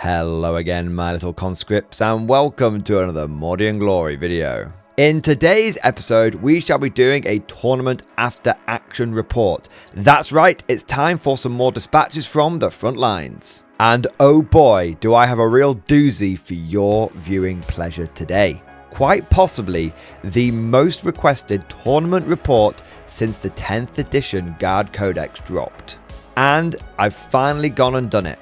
Hello again, my little conscripts, and welcome to another Mordian Glory video. In today's episode, we shall be doing a tournament after action report. That's right, it's time for some more dispatches from the front lines. And oh boy, do I have a real doozy for your viewing pleasure today. Quite possibly the most requested tournament report since the 10th edition Guard Codex dropped. And I've finally gone and done it.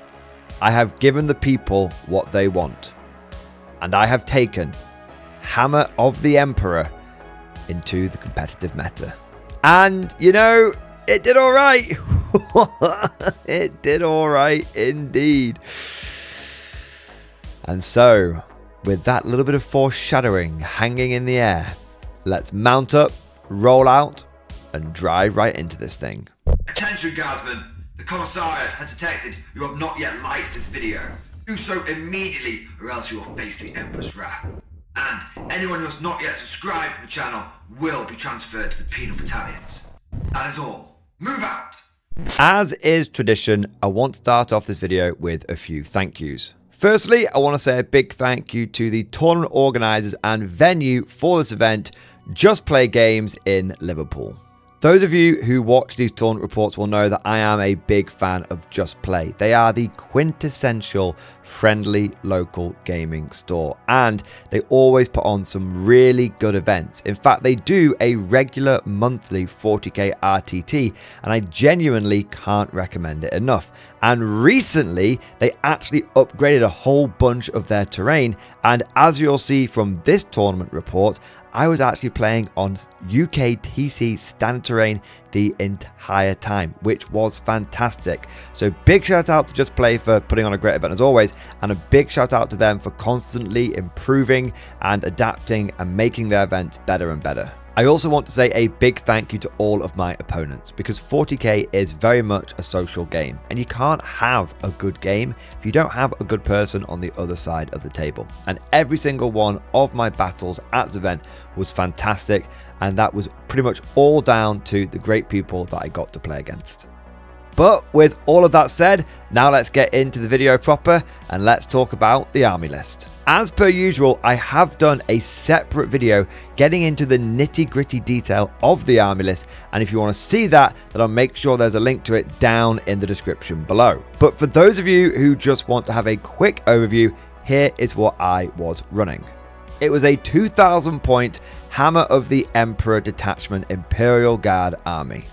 I have given the people what they want. And I have taken Hammer of the Emperor into the competitive meta. And, you know, it did alright. It did alright indeed. And so, with that little bit of foreshadowing hanging in the air, let's mount up, roll out, and drive right into this thing. Attention, Guardsmen! The Commissariat has detected you have not yet liked this video. Do so immediately, or else you will face the Emperor's wrath. And anyone who has not yet subscribed to the channel will be transferred to the penal battalions. That is all. Move out! As is tradition, I want to start off this video with a few thank yous. Firstly, I want to say a big thank you to the tournament organisers and venue for this event, Just Play Games in Liverpool. Those of you who watch these tournament reports will know that I am a big fan of Just Play. They are the quintessential friendly local gaming store, and they always put on some really good events. In fact, they do a regular monthly 40k RTT, and I genuinely can't recommend it enough. And recently, they actually upgraded a whole bunch of their terrain, and as you'll see from this tournament report, I was actually playing on UK TC standard terrain the entire time, which was fantastic. So big shout out to Just Play for putting on a great event as always, and a big shout out to them for constantly improving and adapting and making their events better and better. I also want to say a big thank you to all of my opponents, because 40k is very much a social game, and you can't have a good game if you don't have a good person on the other side of the table. And every single one of my battles at this event was fantastic, and that was pretty much all down to the great people that I got to play against. But with all of that said, now let's get into the video proper and let's talk about the army list. As per usual, I have done a separate video getting into the nitty-gritty detail of the army list, and if you want to see that, then I'll make sure there's a link to it down in the description below. But for those of you who just want to have a quick overview, here is what I was running. It was a 2,000 point Hammer of the Emperor Detachment Imperial Guard army.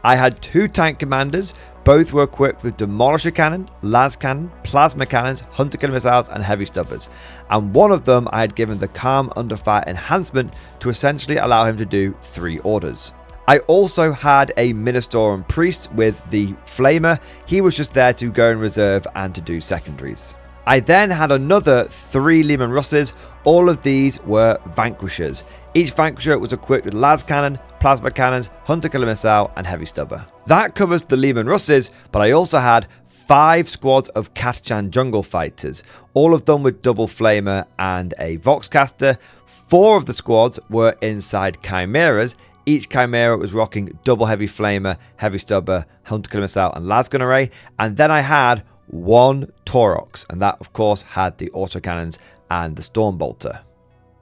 I had two tank commanders, both were equipped with Demolisher cannon, Lascannon, plasma cannons, hunter killer missiles and heavy stubbers, and one of them I had given the Calm Under Fire Enhancement to essentially allow him to do 3 orders. I also had a Ministorum Priest with the Flamer. He was just there to go in reserve and to do secondaries. I then had another 3 Leman Russes. All of these were Vanquishers. Each Vanquisher was equipped with Lascannon, plasma cannons, hunter killer missile and heavy stubber. That covers the Leman Russes, but I also had 5 squads of Catachan jungle fighters, all of them with double flamer and a Voxcaster. 4 of the squads were inside Chimeras. Each Chimera was rocking double heavy flamer, heavy stubber, hunter killer missile and lasgun array. And then I had 1 Taurox, and that of course had the autocannons and the Stormbolter.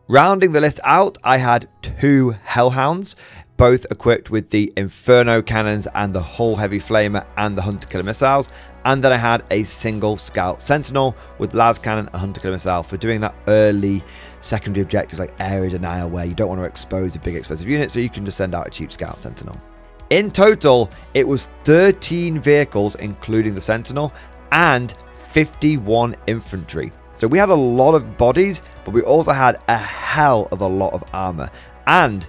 Rounding the list out, I had 2 Hellhounds, both equipped with the Inferno cannons and the hull heavy flamer and the hunter killer missiles. And then I had a single Scout Sentinel with Lascannon and hunter killer missile for doing that early secondary objectives like area denial, where you don't want to expose a big explosive unit, so you can just send out a cheap Scout Sentinel. In total, it was 13 vehicles including the Sentinel and 51 infantry. So we had a lot of bodies, but we also had a hell of a lot of armor. And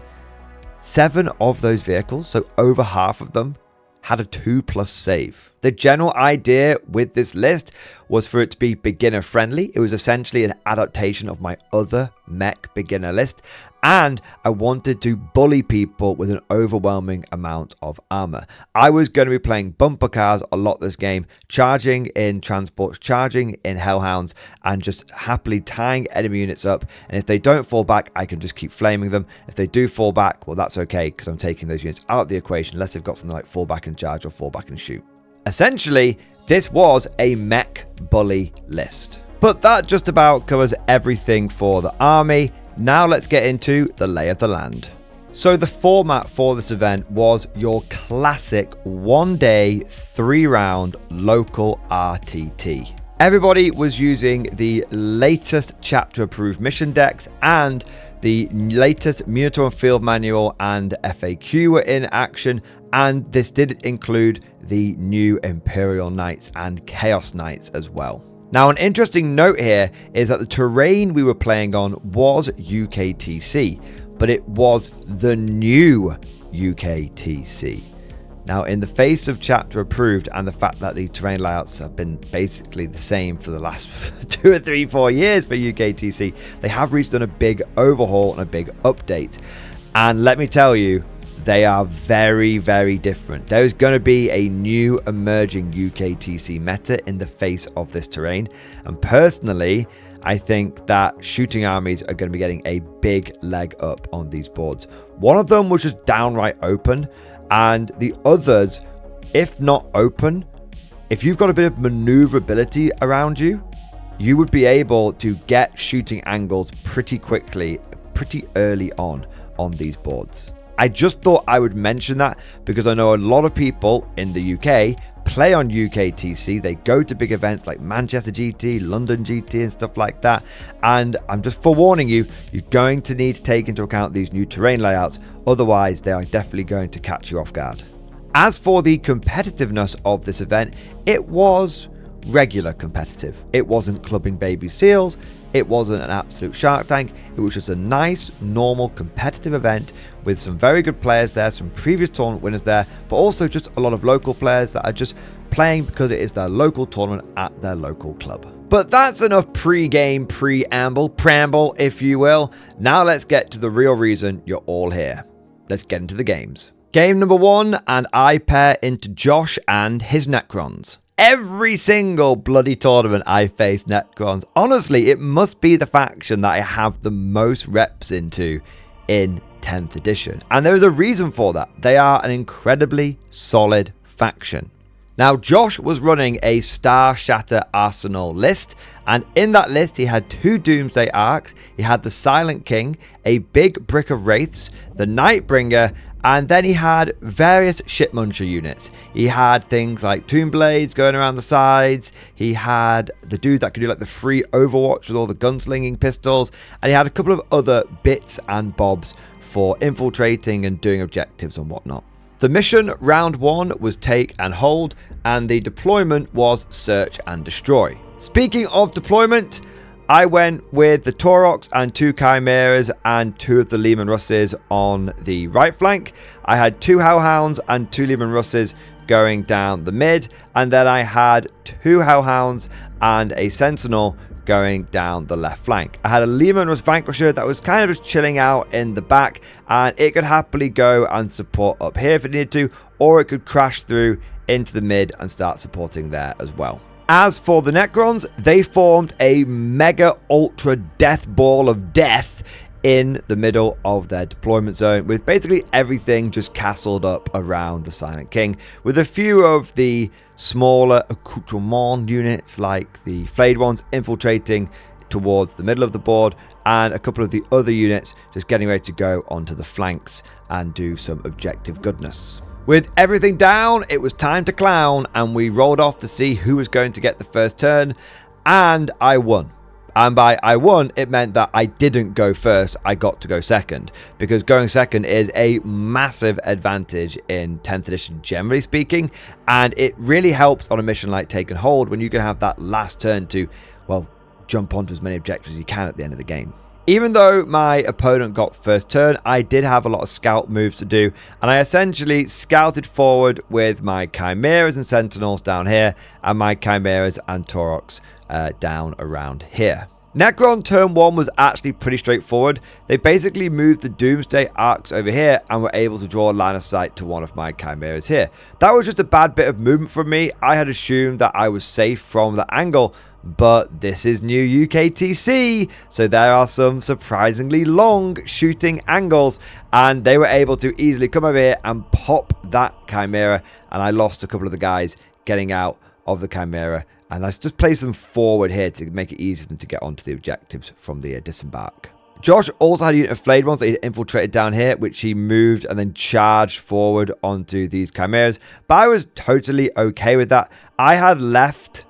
7 of those vehicles, so over half of them, had a 2+ save. The general idea with this list was for it to be beginner friendly. It was essentially an adaptation of my other mech beginner list, and I wanted to bully people with an overwhelming amount of armor. I was going to be playing bumper cars a lot this game, charging in transports, charging in Hellhounds, and just happily tying enemy units up. And if they don't fall back, I can just keep flaming them. If they do fall back, well, that's okay, because I'm taking those units out of the equation unless they've got something like fall back and charge or fall back and shoot. Essentially, this was a mech bully list. But that just about covers everything for the army. Now let's get into the lay of the land. So the format for this event was your classic 1-day, 3-round local RTT. Everybody was using the latest chapter approved mission decks, and the latest Ministorum Field Manual and FAQ were in action, and this did include the new Imperial Knights and Chaos Knights as well. Now, an interesting note here is that the terrain we were playing on was UKTC, but it was the new UKTC. Now, in the face of chapter approved and the fact that the terrain layouts have been basically the same for the last 2 or 3, 4 years for UKTC, they have recently done a big overhaul and a big update. And let me tell you, they are very, very different. There is going to be a new emerging UKTC meta in the face of this terrain. And personally, I think that shooting armies are going to be getting a big leg up on these boards. One of them was just downright open, and the others, if not open, if you've got a bit of maneuverability around you, you would be able to get shooting angles pretty quickly, pretty early on these boards. I just thought I would mention that because I know a lot of people in the UK play on UKTC. They go to big events like Manchester GT, London GT and stuff like that. And I'm just forewarning you, you're going to need to take into account these new terrain layouts. Otherwise, they are definitely going to catch you off guard. As for the competitiveness of this event, it was regular competitive. It wasn't clubbing baby seals. It wasn't an absolute shark tank. It was just a nice, normal, competitive event with some very good players there, some previous tournament winners there, but also just a lot of local players that are just playing because it is their local tournament at their local club. But that's enough pre-game preamble, if you will. Now let's get to the real reason you're all here. Let's get into the games. Game number 1, and I pair into Josh and his Necrons. Every single bloody tournament I face Necrons. Honestly, it must be the faction that I have the most reps into in 10th edition. And there is a reason for that. They are an incredibly solid faction. Now, Josh was running a Star Shatter Arsenal list, and in that list he had 2 Doomsday Arcs, he had the Silent King, a big Brick of Wraiths, the Nightbringer, and then he had various Shipmuncher units. He had things like Tomb Blades going around the sides. He had the dude that could do like the free Overwatch with all the gunslinging pistols. And he had a couple of other bits and bobs for infiltrating and doing objectives and whatnot. The mission round 1 was take and hold, and the deployment was search and destroy. Speaking of deployment, I went with the Taurox and 2 Chimeras and 2 of the Leman Russes on the right flank. I had 2 Hellhounds and 2 Leman Russes going down the mid, and then I had 2 Hellhounds and a Sentinel going down the left flank. I had a Leman Russ Vanquisher that was kind of just chilling out in the back, and it could happily go and support up here if it needed to, or it could crash through into the mid and start supporting there as well. As for the Necrons, they formed a mega ultra death ball of death in the middle of their deployment zone, with basically everything just castled up around the Silent King, with a few of the smaller accoutrement units like the flayed ones infiltrating towards the middle of the board, and a couple of the other units just getting ready to go onto the flanks and do some objective goodness. With everything down, it was time to clown, and we rolled off to see who was going to get the first turn, and I won. And by I won, it meant that I didn't go first, I got to go second, because going second is a massive advantage in 10th edition generally speaking, and it really helps on a mission like Take and Hold when you can have that last turn to, well, jump onto as many objectives as you can at the end of the game. Even though my opponent got first turn, I did have a lot of scout moves to do, and I essentially scouted forward with my Chimeras and Sentinels down here, and my Chimeras and Taurox down around here. Necron turn 1 was actually pretty straightforward. They basically moved the Doomsday Arcs over here and were able to draw a line of sight to one of my Chimeras here. That was just a bad bit of movement from me. I had assumed that I was safe from the angle, but this is new UKTC, so there are some surprisingly long shooting angles, and they were able to easily come over here and pop that Chimera, and I lost a couple of the guys getting out of the Chimera, and I just place them forward here to make it easier for them to get onto the objectives from the disembark. Josh also had a unit of flayed ones that he infiltrated down here, which he moved and then charged forward onto these Chimeras. But I was totally okay with that. I had left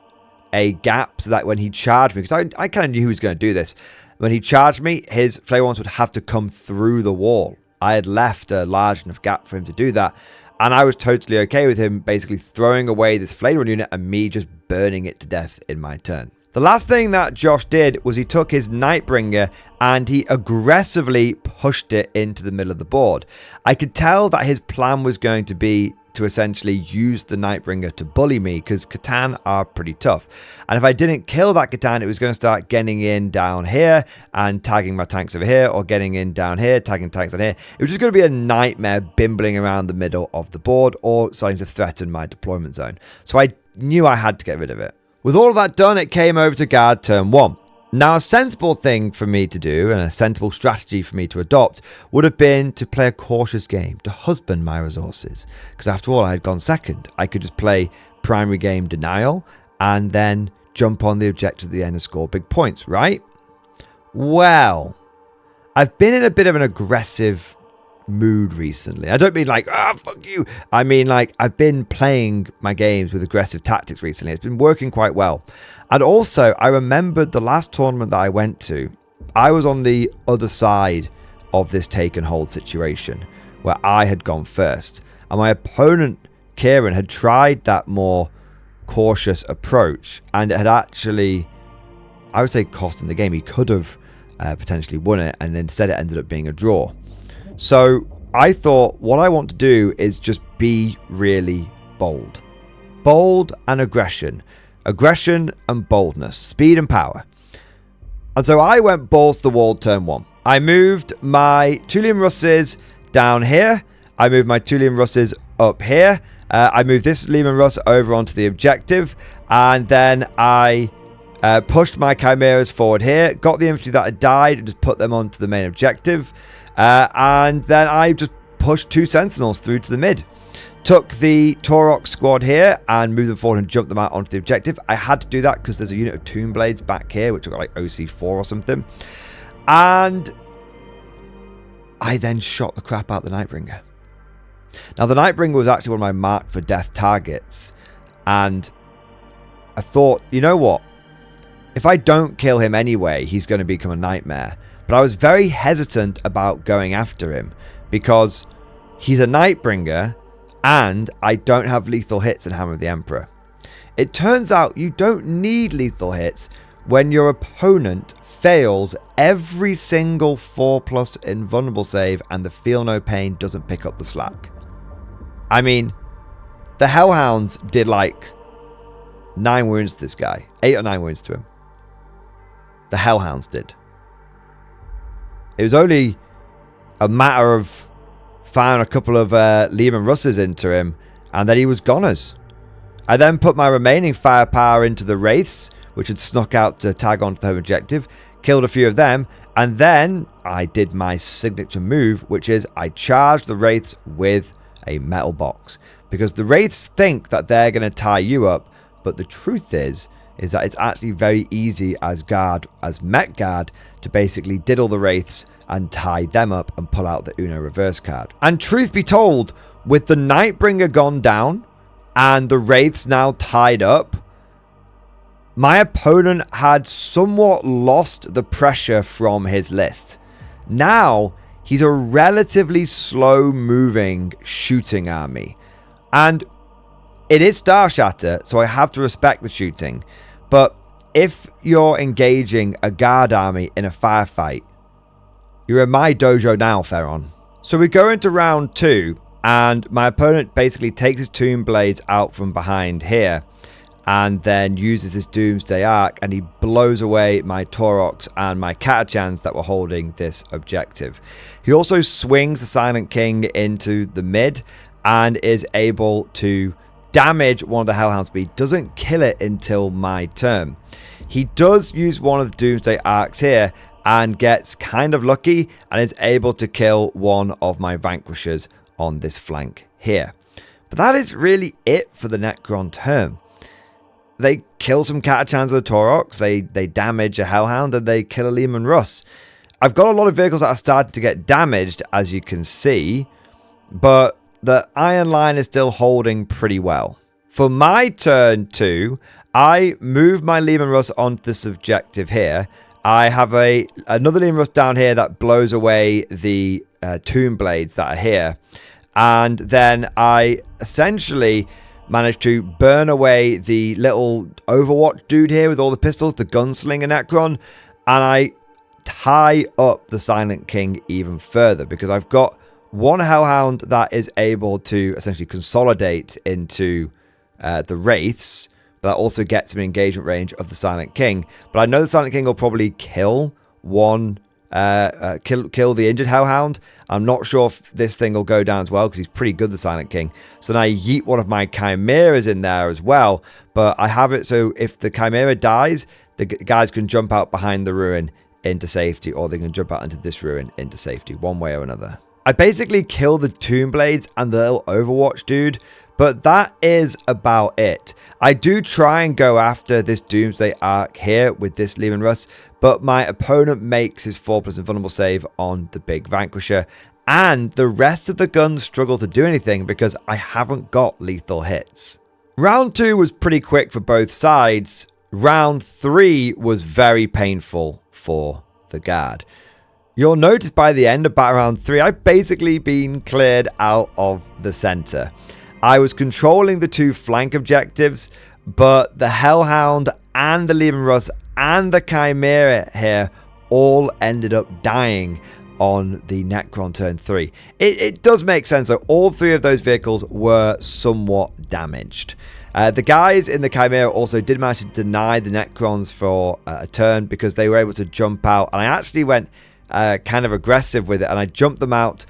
a gap so that when he charged me, because I kind of knew he was going to do this, when he charged me, his flayed ones would have to come through the wall. I had left a large enough gap for him to do that. And I was totally okay with him basically throwing away this flayed one unit and me just burning it to death in my turn. The last thing that Josh did was he took his Nightbringer and he aggressively pushed it into the middle of the board. I could tell that his plan was going to be to essentially use the Nightbringer to bully me, because Catachan are pretty tough. And if I didn't kill that Catachan, it was going to start getting in down here and tagging my tanks over here, or getting in down here, tagging tanks on here. It was just going to be a nightmare bimbling around the middle of the board or starting to threaten my deployment zone. So I knew I had to get rid of it. With all of that done, it came over to guard turn 1. Now, a sensible thing for me to do and a sensible strategy for me to adopt would have been to play a cautious game, to husband my resources. Because after all, I had gone second. I could just play primary game denial and then jump on the objective at the end and score big points, right? Well, I've been in a bit of an aggressive mood recently. I don't mean like, fuck you. I mean like I've been playing my games with aggressive tactics recently. It's been working quite well. And also, I remembered the last tournament that I went to, I was on the other side of this take and hold situation where I had gone first. And my opponent, Kieran, had tried that more cautious approach. And it had actually, I would say, cost him the game. He could have potentially won it. And instead it ended up being a draw. So I thought what I want to do is just be really bold. Bold and aggression. Aggression and boldness. Speed and power. And so I went balls to the wall turn 1. I moved my 2 Leman Russes down here. I moved my 2 Leman Russes up here. I moved this Leman Russ over onto the objective. And then I pushed my Chimeras forward here. Got the infantry that had died and just put them onto the main objective. And then I just pushed 2 Sentinels through to the mid. Took the Torok squad here and moved them forward and jumped them out onto the objective. I had to do that because there's a unit of Tomb Blades back here, which got like OC4 or something. And I then shot the crap out of the Nightbringer. Now, the Nightbringer was actually one of my mark for death targets. And I thought, you know what? If I don't kill him anyway, he's going to become a nightmare. But I was very hesitant about going after him because he's a Nightbringer and I don't have lethal hits in Hammer of the Emperor. It turns out you don't need lethal hits when your opponent fails every single 4+ invulnerable save and the Feel No Pain doesn't pick up the slack. I mean, the Hellhounds did like 9 wounds to this guy. 8 or 9 wounds to him. The Hellhounds did. It was only a matter of firing a couple of Leman Russes into him, and then he was goners. I then put my remaining firepower into the Wraiths, which had snuck out to tag onto the home objective, killed a few of them, and then I did my signature move, which is I charged the Wraiths with a metal box. Because the Wraiths think that they're going to tie you up, but the truth is that it's actually very easy as Met Guard to basically diddle the Wraiths and tie them up and pull out the Uno reverse card. And truth be told, with the Nightbringer gone down and the Wraiths now tied up, my opponent had somewhat lost the pressure from his list. Now, he's a relatively slow-moving shooting army. And it is Star Shatter, so I have to respect the shooting. But if you're engaging a guard army in a firefight, you're in my dojo now, Theron. So we go into round 2, and my opponent basically takes his Tomb Blades out from behind here, and then uses his Doomsday Arc, and he blows away my Toroks and my Catachans that were holding this objective. He also swings the Silent King into the mid, and is able to damage one of the Hellhounds, but he doesn't kill it until my turn. He does use one of the Doomsday Arcs here, and gets kind of lucky and is able to kill one of my Vanquishers on this flank here. But that is really it for the Necron turn. they kill some Catachans and Taurox, they damage a Hellhound, and they kill a Leman Russ. I've got a lot of vehicles that are starting to get damaged, as you can see, but the Iron Line is still holding pretty well. For my turn 2, I move my Leman Russ onto this objective here. I have another Leman Russ down here that blows away the tomb blades that are here. And then I essentially managed to burn away the little Overwatch dude here with all the pistols, the Gunslinger Necron. And I tie up the Silent King even further because I've got one Hellhound that is able to essentially consolidate into the Wraiths. But that also gets me engagement range of the Silent King. But I know the Silent King will probably kill one, kill the injured Hellhound. I'm not sure if this thing will go down as well because he's pretty good, the Silent King. So then I yeet one of my Chimeras in there as well. But I have it so if the Chimera dies, the guys can jump out behind the ruin into safety, or they can jump out into this ruin into safety, one way or another. I basically kill the Tomb Blades and the little Overwatch dude, but that is about it. I do try and go after this Doomsday Arc here with this Leman Russ, but my opponent makes his 4+ invulnerable save on the big Vanquisher, and the rest of the guns struggle to do anything because I haven't got lethal hits. Round 2 was pretty quick for both sides. Round 3 was very painful for the Guard. You'll notice by the end of battle round 3, I've basically been cleared out of the center. I was controlling the 2 flank objectives, but the Hellhound and the Leman Russ and the Chimera here all ended up dying on the Necron turn 3. It does make sense though. All 3 of those vehicles were somewhat damaged. The guys in the Chimera also did manage to deny the Necrons for a turn because they were able to jump out. And I actually went kind of aggressive with it, and I jumped them out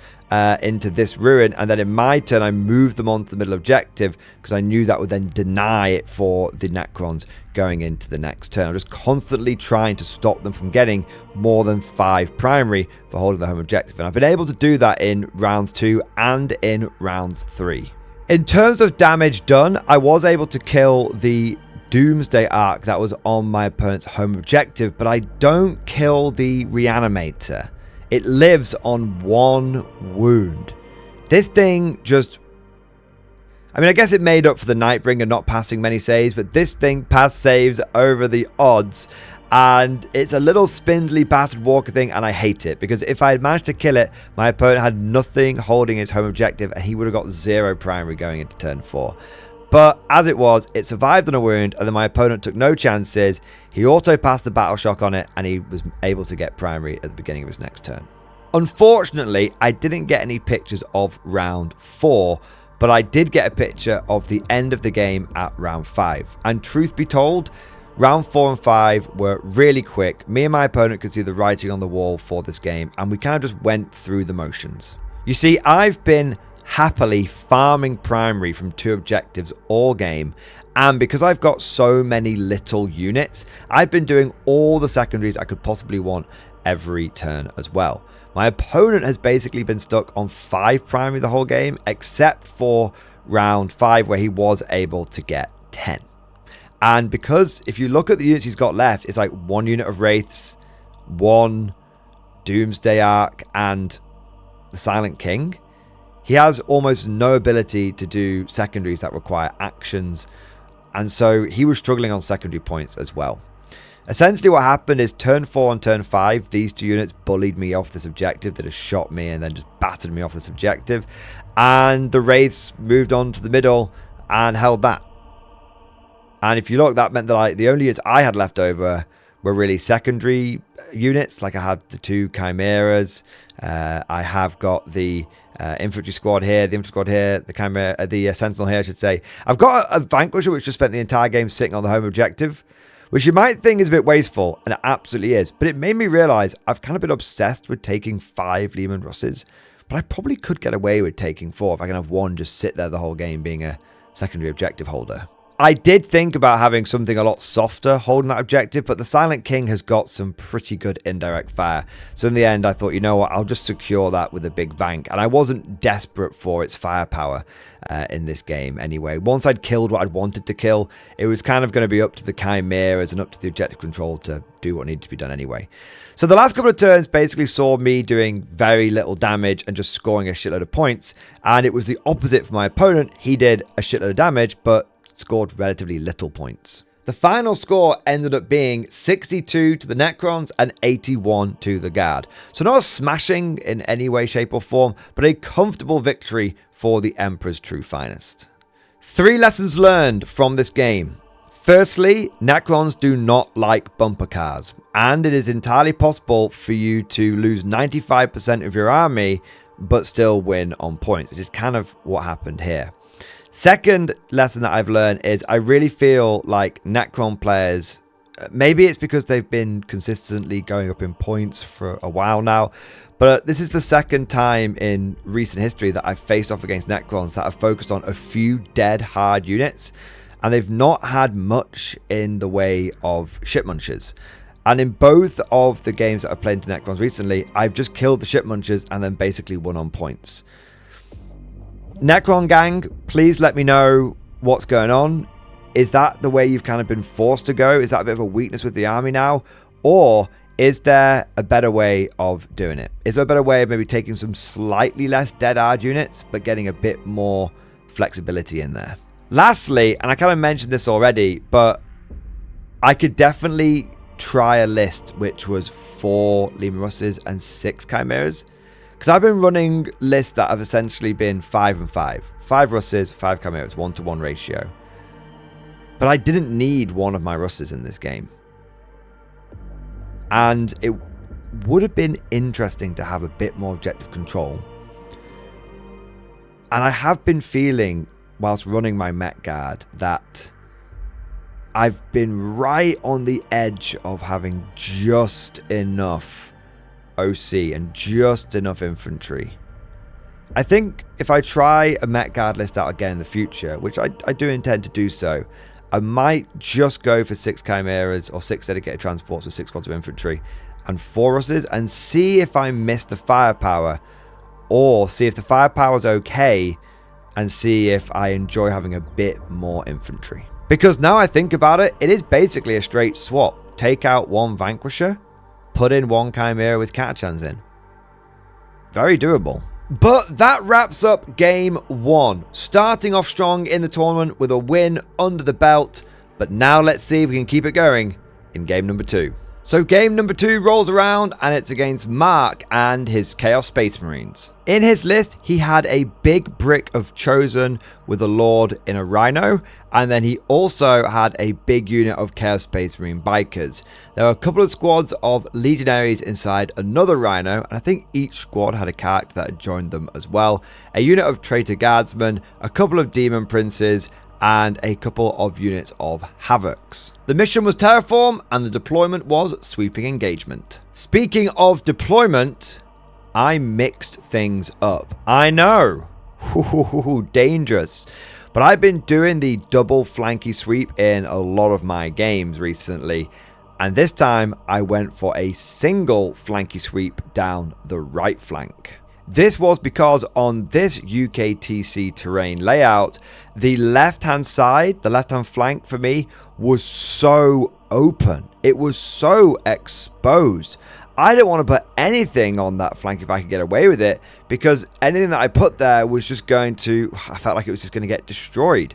into this ruin, and then in my turn I moved them onto the middle objective because I knew that would then deny it for the Necrons going into the next turn. I'm just constantly trying to stop them from getting more than 5 primary for holding the home objective, and I've been able to do that in rounds 2 and in rounds 3. In terms of damage done, I was able to kill the Doomsday Arc that was on my opponent's home objective, but I don't kill the Reanimator. It lives on 1 wound. This thing just... I mean, I guess it made up for the Nightbringer not passing many saves, but this thing passed saves over the odds. And it's a little spindly bastard walker thing, and I hate it. Because if I had managed to kill it, my opponent had nothing holding his home objective, and he would have got 0 primary going into turn 4. But as it was, it survived on a wound, and then my opponent took no chances. He auto passed the battle shock on it, and he was able to get primary at the beginning of his next turn. Unfortunately, I didn't get any pictures of round 4, but I did get a picture of the end of the game at round 5. And truth be told, round 4 and 5 were really quick. Me and my opponent could see the writing on the wall for this game, and we kind of just went through the motions. You see, I've been happily farming primary from 2 objectives all game, and because I've got so many little units, I've been doing all the secondaries I could possibly want every turn as well. My opponent has basically been stuck on 5 primary the whole game, except for round 5 where he was able to get 10. And because if you look at the units he's got left, it's like 1 unit of Wraiths, 1 Doomsday Arc, and the Silent King. He has almost no ability to do secondaries that require actions, and so he was struggling on secondary points as well. Essentially what happened is turn 4 and turn 5, these 2 units bullied me off this objective. They just shot me and then just battered me off this objective, and the Wraiths moved on to the middle and held that. And if you look, that meant that the only units I had left over were really secondary units. Like I had the 2 Chimeras, I have got the infantry squad here, the infantry squad here, the Chimera, the Sentinel here, I should say. I've got a Vanquisher which just spent the entire game sitting on the home objective, which you might think is a bit wasteful, and it absolutely is. But it made me realize I've kind of been obsessed with taking 5 Leman Russes, but I probably could get away with taking 4 if I can have 1 just sit there the whole game being a secondary objective holder. I did think about having something a lot softer holding that objective, but the Silent King has got some pretty good indirect fire. So in the end, I thought, you know what, I'll just secure that with a big Vank. And I wasn't desperate for its firepower in this game anyway. Once I'd killed what I'd wanted to kill, it was kind of going to be up to the Chimeras and up to the objective control to do what needed to be done anyway. So the last couple of turns basically saw me doing very little damage and just scoring a shitload of points. And it was the opposite for my opponent. He did a shitload of damage, but scored relatively little points. The final score ended up being 62 to the Necrons and 81 to the Guard. So not a smashing in any way, shape or form, but a comfortable victory for the Emperor's true finest. 3 lessons learned from this game. Firstly, Necrons do not like bumper cars, and it is entirely possible for you to lose 95% of your army, but still win on points, which is kind of what happened here. Second lesson that I've learned is I really feel like Necron players, maybe it's because they've been consistently going up in points for a while now, but this is the second time in recent history that I've faced off against Necrons that have focused on a few dead hard units, and they've not had much in the way of ship munchers. And in both of the games that I've played into Necrons recently, I've just killed the ship munchers and then basically won on points. Necron gang, please let me know what's going on. Is that the way you've kind of been forced to go? Is that a bit of a weakness with the army now? Or is there a better way of doing it? Is there a better way of maybe taking some slightly less dead hard units, but getting a bit more flexibility in there? Lastly, and I kind of mentioned this already, but I could definitely try a list which was 4 Leman Russes and 6 Chimeras. Because I've been running lists that have essentially been 5 and 5. 5 Russes, 5 Chimeras, 1-to-1 ratio. But I didn't need one of my Russes in this game. And it would have been interesting to have a bit more objective control. And I have been feeling, whilst running my Met Guard, that I've been right on the edge of having just enough OC and just enough infantry. I think if I try a Met Guard list out again in the future, which I do intend to do so, I might just go for 6 Chimeras or 6 dedicated transports with 6 squads of infantry and 4 Russes and see if I miss the firepower, or see if the firepower's okay and see if I enjoy having a bit more infantry. Because now I think about it, it is basically a straight swap. Take out 1 Vanquisher, put in 1 Chimera with Catachans in. Very doable. But that wraps up game 1. Starting off strong in the tournament with a win under the belt. But now let's see if we can keep it going in game number 2. So game number 2 rolls around and it's against Mark and his Chaos Space Marines. In his list, he had a big brick of Chosen with a Lord in a Rhino, and then he also had a big unit of Chaos Space Marine Bikers. There were a couple of squads of Legionaries inside another Rhino, and I think each squad had a character that had joined them as well. A unit of Traitor Guardsmen, a couple of Demon Princes, and a couple of units of Havocs. The mission was Terraform, and the deployment was Sweeping Engagement. Speaking of deployment, I mixed things up. I know, dangerous. But I've been doing the double flanky sweep in a lot of my games recently, and this time I went for a single flanky sweep down the right flank. This was because on this UKTC terrain layout, the left-hand side, the left-hand flank for me, was so open. It was so exposed. I didn't want to put anything on that flank if I could get away with it, because anything that I put there was just going to, I felt like it was just going to get destroyed.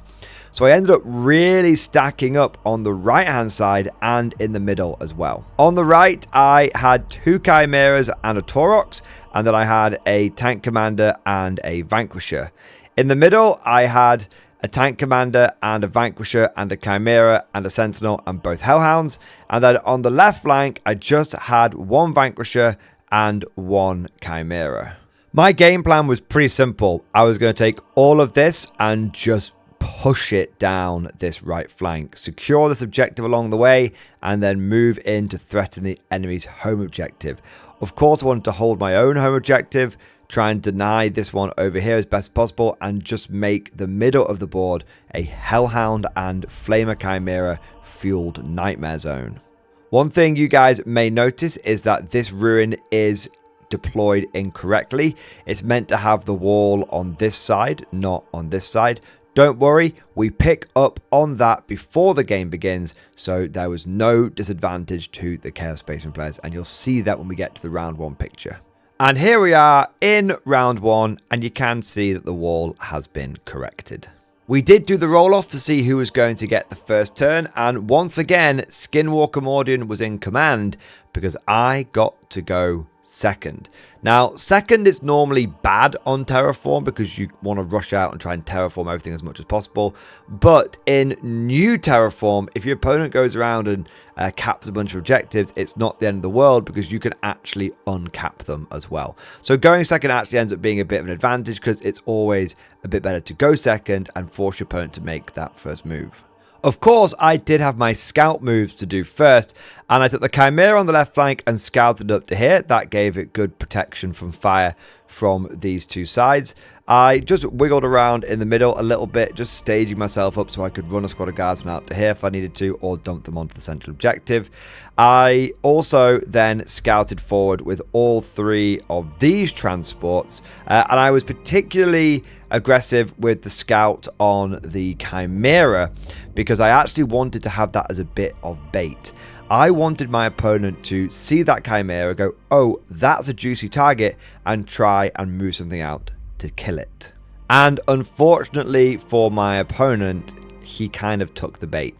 So I ended up really stacking up on the right-hand side and in the middle as well. On the right, I had 2 Chimeras and a Taurox, and then I had a Tank Commander and a Vanquisher. In the middle, I had a Tank Commander and a Vanquisher and a Chimera and a Sentinel and both Hellhounds. And then on the left flank, I just had 1 Vanquisher and 1 Chimera. My game plan was pretty simple. I was going to take all of this and just push it down this right flank, secure this objective along the way, and then move in to threaten the enemy's home objective. Of course, I wanted to hold my own home objective try and deny this one over here as best as possible and just make the middle of the board a Hellhound and Flamer Chimera fueled nightmare zone. One thing you guys may notice is that this ruin is deployed incorrectly. It's meant to have the wall on this side, not on this side. Don't worry, we pick up on that before the game begins, so there was no disadvantage to the Chaos Space Marine players, and you'll see that when we get to the round 1 picture. And here we are in round 1, and you can see that the wall has been corrected. We did do the roll-off to see who was going to get the first turn, and once again, Skinwalker Mordian was in command because I got to go second. Now, second is normally bad on Terraform because you want to rush out and try and terraform everything as much as possible. But in new Terraform, if your opponent goes around and caps a bunch of objectives, it's not the end of the world because you can actually uncap them as well. So going second actually ends up being a bit of an advantage because it's always a bit better to go second and force your opponent to make that first move. Of course, I did have my scout moves to do first, and I took the Chimera on the left flank and scouted up to here. That gave it good protection from fire from these two sides. I just wiggled around in the middle a little bit, just staging myself up so I could run a squad of guardsmen out to here if I needed to, or dump them onto the central objective. I also then scouted forward with all 3 of these transports, and I was particularly aggressive with the scout on the Chimera because I actually wanted to have that as a bit of bait. I wanted my opponent to see that Chimera, go, oh, that's a juicy target, and try and move something out to kill it. And unfortunately for my opponent, he kind of took the bait.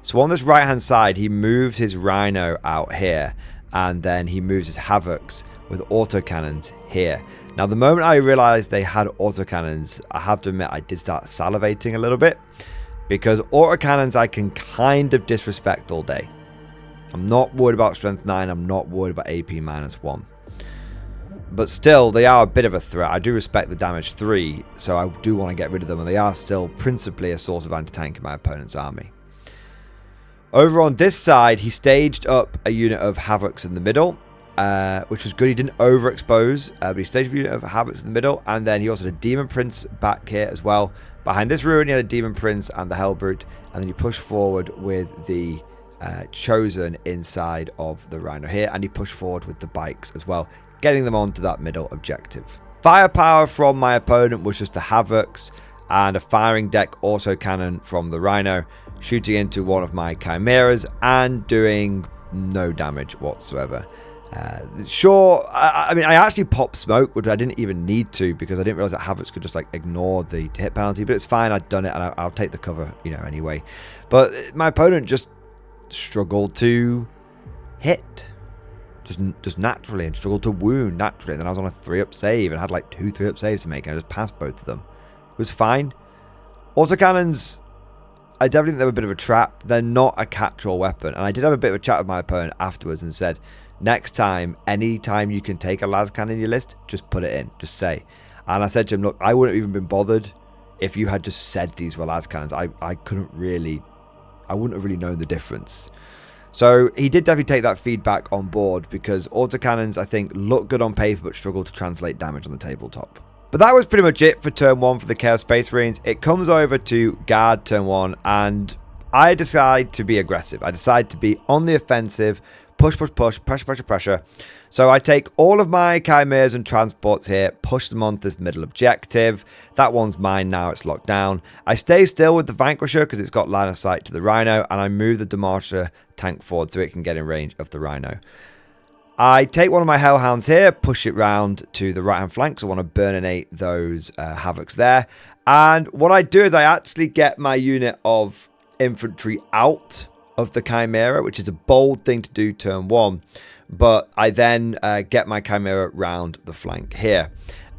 So on this right hand side, he moves his Rhino out here, and then he moves his Havocs with autocannons here. Now, the moment I realized they had autocannons, I have to admit I did start salivating a little bit, because autocannons I can kind of disrespect all day. I'm not worried about strength 9, I'm not worried about AP -1. But still, they are a bit of a threat. I do respect the damage 3, so I do want to get rid of them, and they are still principally a source of anti-tank in my opponent's army. Over on this side, he staged up a unit of Havocs in the middle, which was good. He didn't overexpose, but he staged a unit of Havocs in the middle, and then he also had a Demon Prince back here as well. Behind this ruin, he had a Demon Prince and the Hellbrute, and then you push forward with the Chosen inside of the Rhino here, and he pushed forward with the bikes as well, getting them onto that middle objective. Firepower from my opponent was just the Havocs and a firing deck also cannon from the Rhino, shooting into one of my Chimeras and doing no damage whatsoever. Sure, I mean, I actually popped smoke, which I didn't even need to because I didn't realize that Havocs could just like ignore the hit penalty, but it's fine. I'd done it, and I'll take the cover, you know, anyway. But my opponent just struggled to hit, just naturally, and struggled to wound naturally. And then I was on a 3-up save and had like 2 3-up saves to make, and I just passed both of them. It was fine. Autocannons, I definitely think they're a bit of a trap. They're not a catch-all weapon, and I did have a bit of a chat with my opponent afterwards and said, next time, anytime you can take a Lascannon in your list, just put it in. Just say. And I said to him, look, I wouldn't have even been bothered if you had just said these were Lascannons. I couldn't really, I wouldn't have really known the difference. So he did definitely take that feedback on board because autocannons, I think, look good on paper but struggle to translate damage on the tabletop. But that was pretty much it for turn 1 for the Chaos Space Marines. It comes over to guard turn 1, and I decide to be aggressive. I decide to be on the offensive, push, push, push, pressure, pressure, pressure. So I take all of my Chimeras and transports here, push them onto this middle objective. That one's mine now, it's locked down. I stay still with the Vanquisher because it's got line of sight to the Rhino, and I move the Demolisher tank forward so it can get in range of the Rhino. I take one of my Hellhounds here, push it round to the right-hand flank, so I want to burninate those Havocs there. And what I do is I actually get my unit of infantry out of the Chimera, which is a bold thing to do turn 1. But I then get my Chimera round the flank here.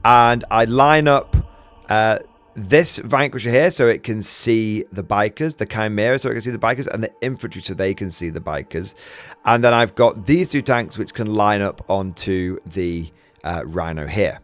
And I line up this Vanquisher here so it can see the bikers, the Chimera so it can see the bikers, and the infantry so they can see the bikers. And then I've got these 2 tanks which can line up onto the Rhino here.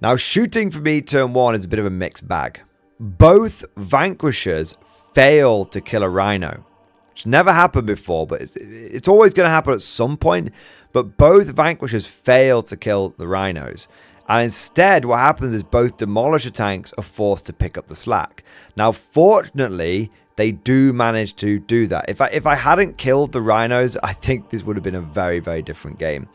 Now, shooting for me turn 1 is a bit of a mixed bag. Both Vanquishers fail to kill a Rhino. It's never happened before, but it's always going to happen at some point. But both Vanquishers fail to kill the Rhinos. And instead, what happens is both Demolisher tanks are forced to pick up the slack. Now, fortunately, they do manage to do that. If I hadn't killed the Rhinos, I think this would have been a very, very different game.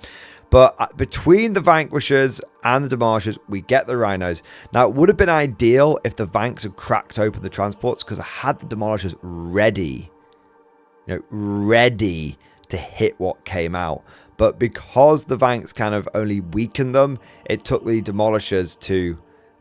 But between the Vanquishers and the Demolishers, we get the Rhinos. Now, it would have been ideal if the Vanks had cracked open the transports, because I had the Demolishers ready. Ready to hit what came out. But because the Vanks kind of only weakened them, it took the Demolishers to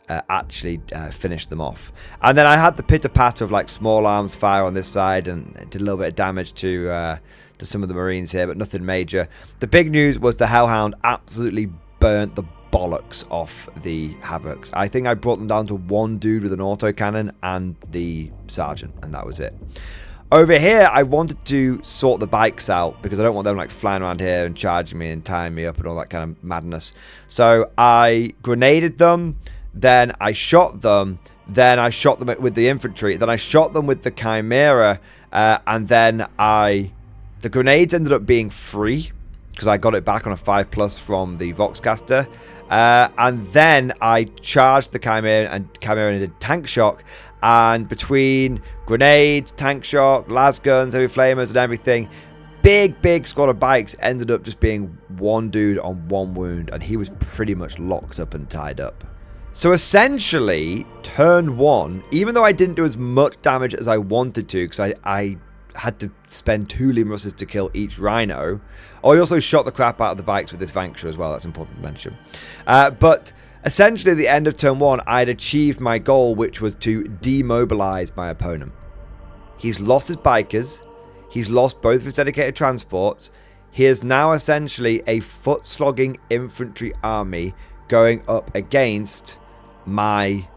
actually finish them off. And then I had the pitter-patter of like small arms fire on this side, and it did a little bit of damage to some of the Marines here, but nothing major. The big news was the Hellhound absolutely burnt the bollocks off the Havocs. I think I brought them down to one dude with an autocannon and the Sergeant, and that was it. Over here, I wanted to sort the bikes out because I don't want them like flying around here and charging me and tying me up and all that kind of madness. So I grenaded them, then I shot them, then I shot them with the infantry, then I shot them with the Chimera, and then the grenades ended up being free because I got it back on a 5+ from the Voxcaster. And then I charged the Chimera and did tank shock. And between grenades, tank shock, las guns, heavy flamers, and everything, big squad of bikes ended up just being one dude on one wound, and he was pretty much locked up and tied up. So essentially, turn 1, even though I didn't do as much damage as I wanted to, because I had to spend 2 Leman Russes to kill each Rhino. Oh, I also shot the crap out of the bikes with this Vanquisher as well. That's important to mention. But essentially, at the end of turn 1, I had achieved my goal, which was to demobilize my opponent. He's lost his bikers. He's lost both of his dedicated transports. He is now essentially a foot-slogging infantry army going up against my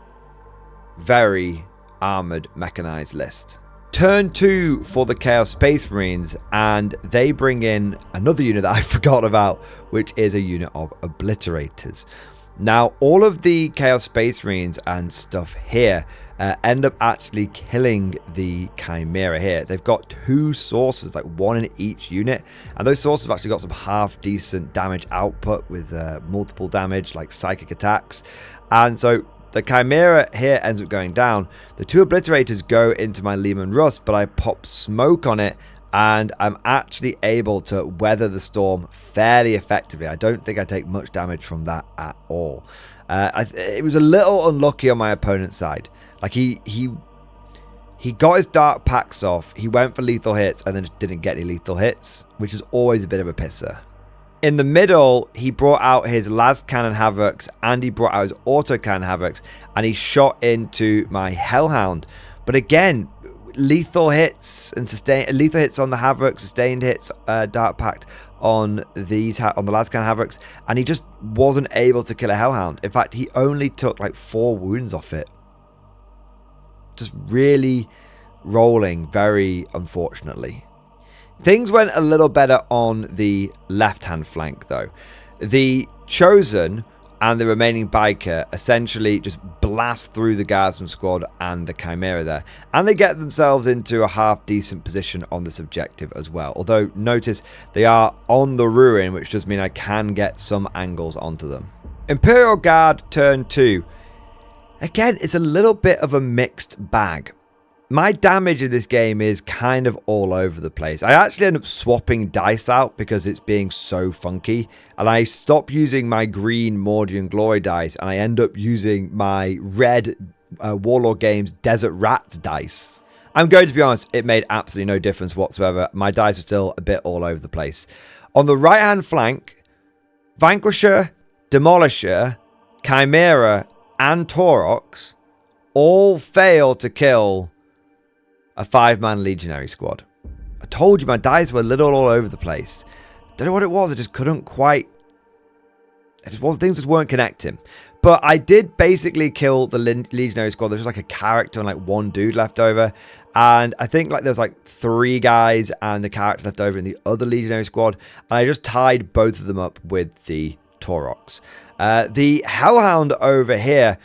very armored mechanized list. Turn 2 for the Chaos Space Marines, and they bring in another unit that I forgot about, which is a unit of Obliterators. Now, all of the Chaos Space Marines and stuff here end up actually killing the Chimera here. They've got 2 sources, like 1 in each unit, and those sources have actually got some half-decent damage output with multiple damage, like psychic attacks. And so the Chimera here ends up going down. The 2 Obliterators go into my Leman Russ, but I pop smoke on it, and I'm actually able to weather the storm fairly effectively. I don't think I take much damage from that at all. It was a little unlucky on my opponent's side. Like he got his dark packs off, he went for lethal hits, and then just didn't get any lethal hits, which is always a bit of a pisser. In the middle, he brought out his Lascannon Havocs, and he brought out his autocannon Havocs, and he shot into my Hellhound. But again, lethal hits and lethal hits on the Havoc, sustained hits, dark pact on the Lascannon Havocs, and he just wasn't able to kill a Hellhound. In fact, he only took like 4 wounds off it. Just really rolling very unfortunately. Things went a little better on the left-hand flank, though. The Chosen and the remaining biker essentially just blast through the Guardsman squad and the Chimera there. And they get themselves into a half-decent position on this objective as well. Although, notice, they are on the ruin, which does mean I can get some angles onto them. Imperial Guard turn 2. Again, it's a little bit of a mixed bag. My damage in this game is kind of all over the place. I actually end up swapping dice out because it's being so funky. And I stop using my green Mordian Glory dice, and I end up using my red Warlord Games Desert Rats dice. I'm going to be honest, it made absolutely no difference whatsoever. My dice are still a bit all over the place. On the right-hand flank, Vanquisher, Demolisher, Chimera, and Taurox all fail to kill a 5-man legionary squad. I told you my dice were a little all over the place. Don't know what it was. I just couldn't quite. Things just weren't connecting. But I did basically kill the legionary squad. There's just like a character and like 1 dude left over. And I think like there was like 3 guys and the character left over in the other legionary squad. And I just tied both of them up with the Taurox. The Hellhound over here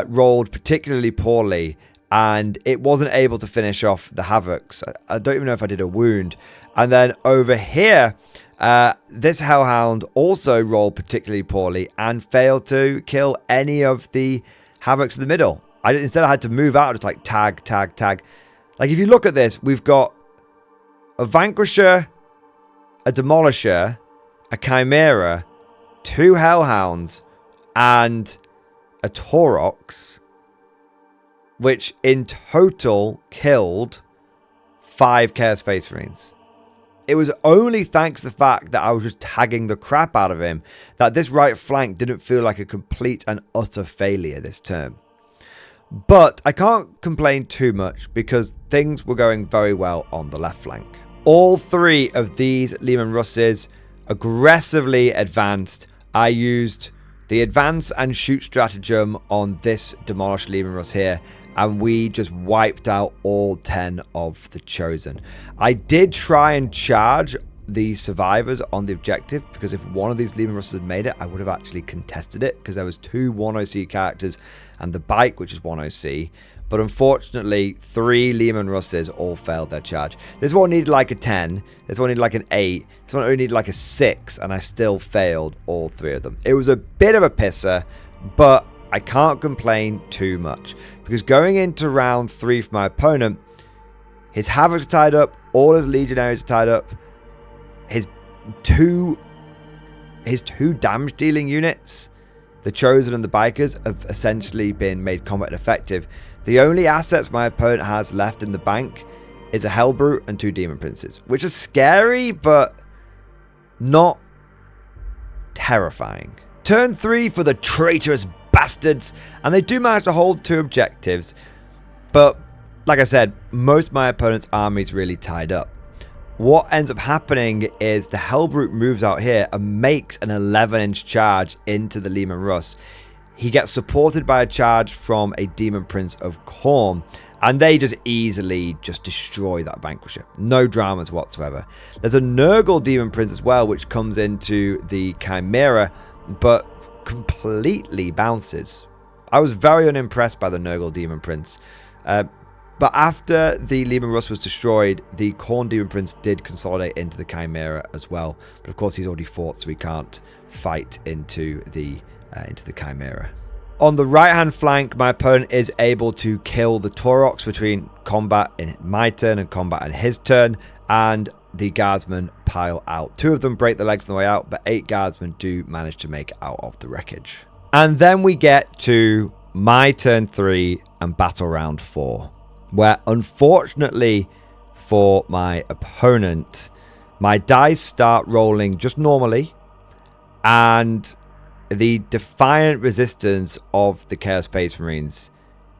rolled particularly poorly. and it wasn't able to finish off the Havocs. I don't even know if I did a wound. And then over here, this Hellhound also rolled particularly poorly and failed to kill any of the Havocs in the middle. Instead, I had to move out, just like tag, tag, tag. Like, if you look at this, we've got a Vanquisher, a Demolisher, a Chimera, 2 Hellhounds, and a Taurox, which in total killed 5 Chaos Space Marines. It was only thanks to the fact that I was just tagging the crap out of him that this right flank didn't feel like a complete and utter failure this turn. But I can't complain too much because things were going very well on the left flank. All 3 of these Leman Russes aggressively advanced. I used the advance and shoot stratagem on this Demolished Leman Russ here, and we just wiped out all 10 of the Chosen. I did try and charge the survivors on the objective, because if one of these Leman Russes had made it, I would have actually contested it, because there was 2 1OC characters and the bike, which is 1OC. But unfortunately, 3 Leman Russes all failed their charge. This one needed like a 10. This one needed like an 8. This one only needed like a 6. And I still failed all 3 of them. It was a bit of a pisser, but I can't complain too much. Because going into round 3 for my opponent, his Havocs are tied up. All his Legionaries are tied up. His two damage dealing units, the Chosen and the Bikers, have essentially been made combat effective. The only assets my opponent has left in the bank is a Hellbrute and 2 Demon Princes, which is scary, but not terrifying. Turn 3 for the traitorous bastards, and they do manage to hold 2 objectives, but like I said, most of my opponent's army is really tied up. What ends up happening is the Hellbrute moves out here and makes an 11-inch charge into the Leman Russ. He gets supported by a charge from a Demon Prince of Khorne, and they just easily just destroy that Vanquisher. No dramas whatsoever. There's a Nurgle Demon Prince as well, which comes into the Chimera, but completely bounces. I was very unimpressed by the Nurgle Demon Prince. But after the Leman Russ was destroyed, the Khorne Demon Prince did consolidate into the Chimera as well. But of course, he's already fought, so he can't fight into the Chimera. On the right-hand flank, my opponent is able to kill the Taurox between combat in my turn and combat in his turn, and the Guardsmen pile out. 2 of them break their legs on the way out, but 8 Guardsmen do manage to make it out of the wreckage. And then we get to my turn 3 and battle round 4. Where unfortunately for my opponent, my dice start rolling just normally, and the defiant resistance of the Chaos Space Marines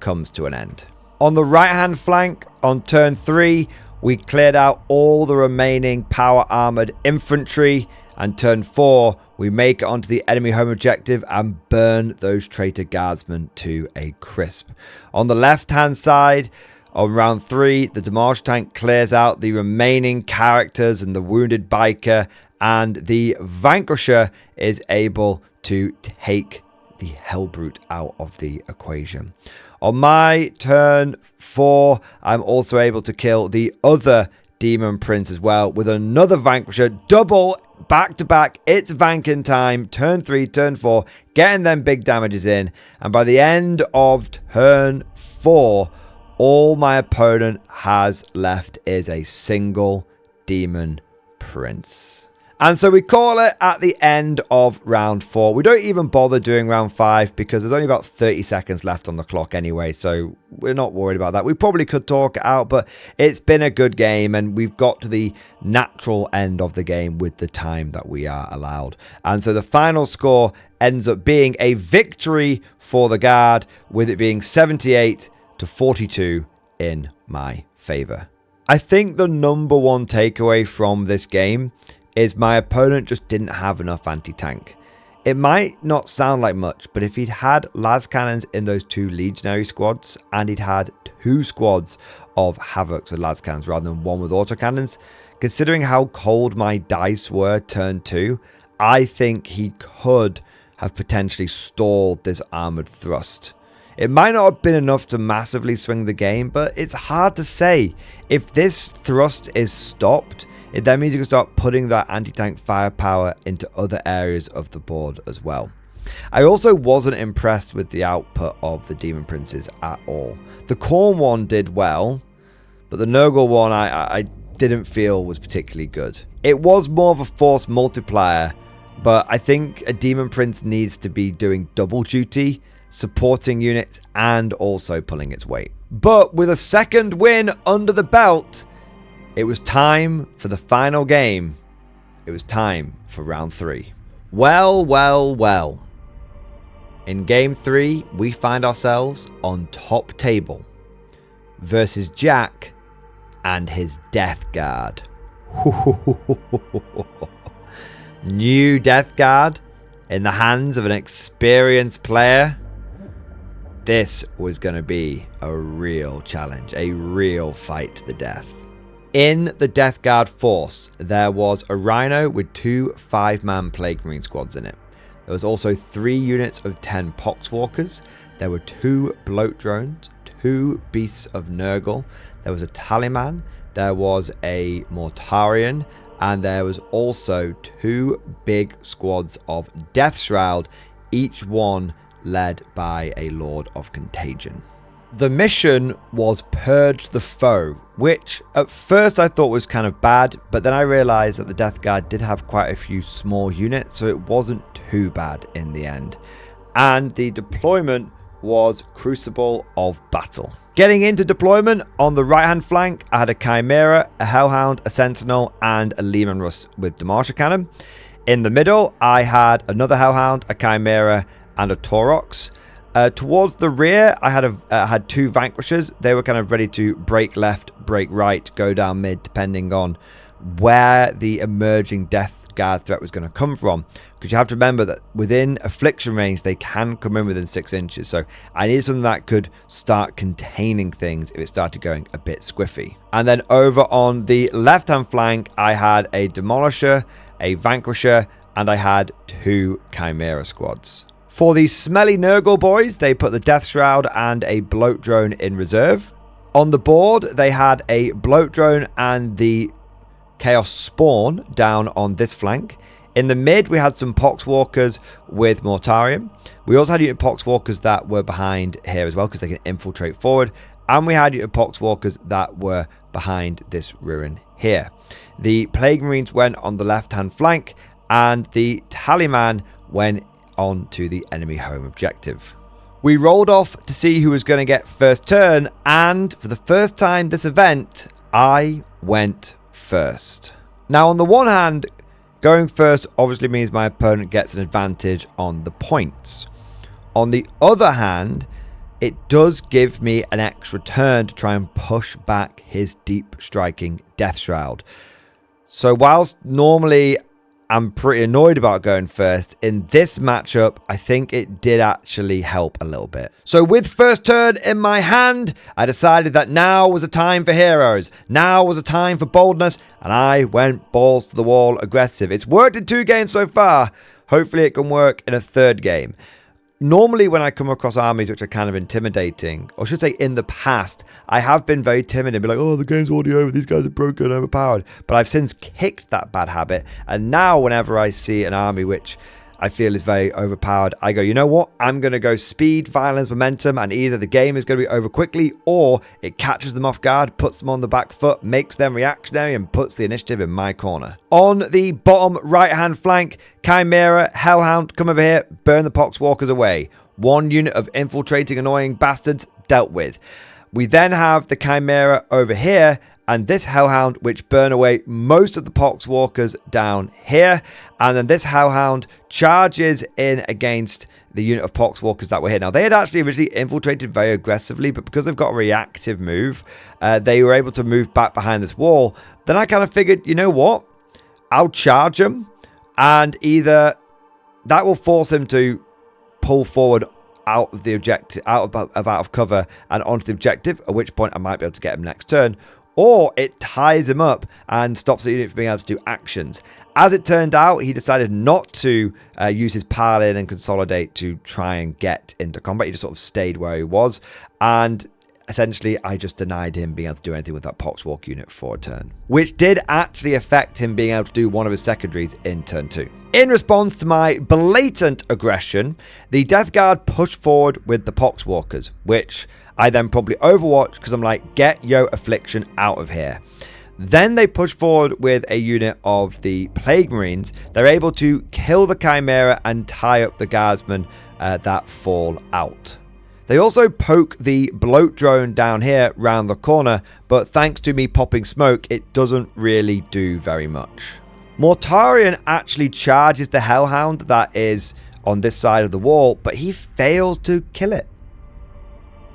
comes to an end. On the right hand flank, on turn 3, we cleared out all the remaining power armored infantry, and turn 4, we make it onto the enemy home objective and burn those traitor guardsmen to a crisp. On the left hand side, on round 3, the Demolisher tank clears out the remaining characters and the wounded biker, and the Vanquisher is able to take the Hellbrute out of the equation. On my turn 4, I'm also able to kill the other Demon Prince as well with another Vanquisher. Double back to back. It's Vankin time. Turn 3, turn 4, getting them big damages in. And by the end of turn 4, all my opponent has left is a single Demon Prince. And so we call it at the end of round 4. We don't even bother doing round 5 because there's only about 30 seconds left on the clock anyway, so we're not worried about that. We probably could talk it out, but it's been a good game, and we've got to the natural end of the game with the time that we are allowed. And so the final score ends up being a victory for the Guard, with it being 78 to 42 in my favor. I think the number one takeaway from this game is my opponent just didn't have enough anti-tank. It might not sound like much, but if he'd had Lascannons in those 2 Legionary squads, and he'd had 2 squads of Havocs with Lascannons rather than 1 with autocannons, considering how cold my dice were turn 2, I think he could have potentially stalled this armored thrust. It might not have been enough to massively swing the game, but it's hard to say. If this thrust is stopped, it then means you can start putting that anti-tank firepower into other areas of the board as well. I also wasn't impressed with the output of the Demon Princes at all. The Khorne one did well, but the Nurgle one I didn't feel was particularly good. It was more of a force multiplier, but I think a Demon Prince needs to be doing double duty, supporting units and also pulling its weight. But with a second win under the belt, it was time for the final game. It was time for round 3. Well, well, well. In game 3, we find ourselves on top table versus Jack and his Death Guard. New Death Guard in the hands of an experienced player. This was going to be a real challenge, a real fight to the death. In the Death Guard force, there was a Rhino with 2 5-man Plague Marine squads in it. There was also 3 units of 10 Poxwalkers. There were 2 Bloat Drones, 2 Beasts of Nurgle. There was a Tallyman. There was a Mortarion. And there was also 2 big squads of Death Shroud, each one led by a Lord of Contagion. The mission was Purge the Foe, which at first I thought was kind of bad, but then I realized that the Death Guard did have quite a few small units, so it wasn't too bad in the end. And the deployment was Crucible of Battle. Getting into deployment, on the right hand flank I had a Chimera, a Hellhound, a Sentinel and a Leman Russ with Demolisher cannon. In the middle I had another Hellhound, a Chimera and a Taurox. Towards the rear, I had 2 Vanquishers. They were kind of ready to break left, break right, go down mid, depending on where the emerging Death Guard threat was going to come from. Because you have to remember that within affliction range, they can come in within 6 inches. So I needed something that could start containing things if it started going a bit squiffy. And then over on the left-hand flank, I had a Demolisher, a Vanquisher, and I had 2 Chimera squads. For the smelly Nurgle boys, they put the Death Shroud and a Bloat Drone in reserve. On the board, they had a Bloat Drone and the Chaos Spawn down on this flank. In the mid, we had some Poxwalkers with Mortarion. We also had unit Poxwalkers that were behind here as well because they can infiltrate forward. And we had unit Poxwalkers that were behind this ruin here. The Plague Marines went on the left-hand flank and the Tallyman went on to the enemy home objective. We rolled off to see who was going to get first turn, and for the first time this event, I went first. Now on the one hand, going first obviously means my opponent gets an advantage on the points. On the other hand, it does give me an extra turn to try and push back his deep striking Death Shroud. So whilst normally I'm pretty annoyed about going first, in this matchup, I think it did actually help a little bit. So with first turn in my hand, I decided that now was a time for heroes. Now was a time for boldness, and I went balls to the wall aggressive. It's worked in 2 games so far. Hopefully it can work in a 3rd game. Normally when I come across armies which are kind of intimidating, or I should say in the past, I have been very timid and be like, oh, the game's already over, these guys are broken and overpowered. But I've since kicked that bad habit, and now whenever I see an army which I feel is very overpowered, I go, you know what, I'm going to go speed, violence, momentum, and either the game is going to be over quickly, or it catches them off guard, puts them on the back foot, makes them reactionary, and puts the initiative in my corner. On the bottom right-hand flank, Chimera, Hellhound, come over here, burn the Poxwalkers away. 1 unit of infiltrating annoying bastards dealt with. We then have the Chimera over here, and this Hellhound, which burn away most of the Poxwalkers down here. And then this Hellhound charges in against the unit of Poxwalkers that were here. Now, they had actually originally infiltrated very aggressively, but because they've got a reactive move, they were able to move back behind this wall. Then I kind of figured, you know what? I'll charge them, and either that will force him to pull forward out of the objective, out of cover and onto the objective, at which point I might be able to get him next turn. or it ties him up and stops the unit from being able to do actions. As it turned out, he decided not to use his pile in and consolidate to try and get into combat. He just sort of stayed where he was, and essentially I just denied him being able to do anything with that Poxwalk unit for a turn, which did actually affect him being able to do one of his secondaries in turn 2. In response to my blatant aggression, the Death Guard pushed forward with the Poxwalkers, which I then promptly overwatched because I'm like, get Yo Affliction out of here. Then they push forward with a unit of the Plague Marines. They're able to kill the Chimera and tie up the Guardsmen that fall out. They also poke the bloat drone down here round the corner, but thanks to me popping smoke, it doesn't really do very much. Mortarion actually charges the Hellhound that is on this side of the wall, but he fails to kill it.